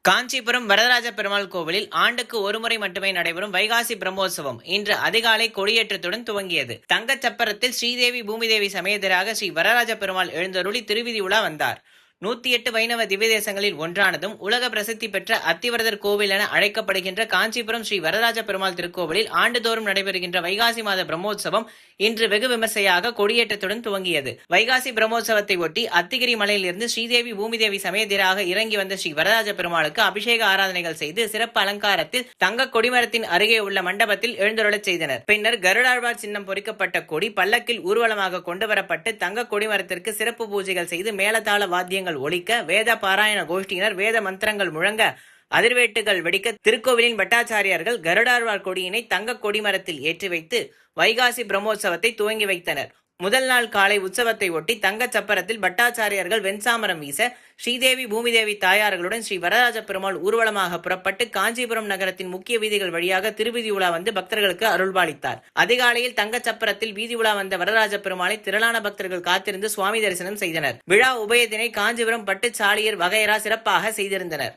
காஞ்சிபுரம் வரதராஜ பெருமாள் கோவிலில் ஆண்டுக்கு ஒருமுறை மட்டுமே நடைபெறும் வைகாசி பிரம்மோற்சவம் இன்று அதிகாலை கொடியேற்றத்துடன் துவங்கியது. தங்கச் சப்பரத்தில் ஸ்ரீதேவி பூமிதேவி சமேதராக ஸ்ரீ வரதராஜ பெருமாள் எழுந்தருளி திருவிதி உலா வந்தார். 108 வைணவ திவ்ய தேசங்களில் ஒன்றானதும் உலக பிரசித்தி பெற்ற அத்திவரதர் கோவில் என அழைக்கப்படுகின்ற காஞ்சிபுரம் ஸ்ரீ வரதராஜ பெருமாள் திருக்கோவிலில் ஆண்டுதோறும் நடைபெறுகின்ற வைகாசி மாத பிரம்மோற்சவம் இன்று வெகு விமர்சையாக கொடியேற்றத்துடன் துவங்கியது. வைகாசி பிரம்மோற்சவத்தை ஒட்டி அத்திகிரி மலையிலிருந்து ஸ்ரீதேவி பூமிதேவி சமேதராக இறங்கி வந்த ஸ்ரீ வரதராஜ பெருமாளுக்கு அபிஷேக ஆராதனைகள் செய்து சிறப்பு அலங்காரத்தில் தங்க கொடிமரத்தின் அருகே உள்ள மண்டபத்தில் எழுந்தருளச் செய்தனர். பின்னர் கருடாழ்வார் சின்னம் பொறிக்கப்பட்ட கொடி பல்லக்கில் ஊர்வலமாக கொண்டுவரப்பட்டு தங்க கொடிமரத்திற்கு சிறப்பு பூஜைகள் செய்து மேலதாள வாத்தியங்கள் ஒலிக்க, வேத பாராயண கோஷ்டியினர் வேத மந்திரங்கள் முழங்க, அதிர்வேட்டுகள் வெடிக்க திருக்கோவிலின் பட்டாச்சாரியார்கள் கருடாழ்வார் கொடியினை தங்க கொடிமரத்தில் ஏற்றி வைத்து வைகாசி பிரம்மோற்சவத்தை துவங்கி வைத்தனர். முதல் நாள் காலை உற்சவத்தை ஒட்டி தங்கச் சப்பரத்தில் பட்டாச்சாரியார்கள் வெண்சாமரம் வீச, ஸ்ரீதேவி பூமிதேவி தாயார்களுடன் ஸ்ரீ வரதராஜ பெருமாள் ஊர்வலமாக புறப்பட்டு காஞ்சிபுரம் நகரத்தின் முக்கிய வீதிகள் வழியாக திருவிதி உலா வந்து பக்தர்களுக்கு அருள்பாலித்தார். அதிகாலையில் தங்கச் சப்பரத்தில் வீதி உலா வந்த வரதராஜ பெருமாளை திரளான பக்தர்கள் காத்திருந்து சுவாமி தரிசனம் செய்தனர். விழா உபயத்தினை காஞ்சிபுரம் பட்டு சாலியர் வகையரா சிறப்பாக செய்திருந்தனர்.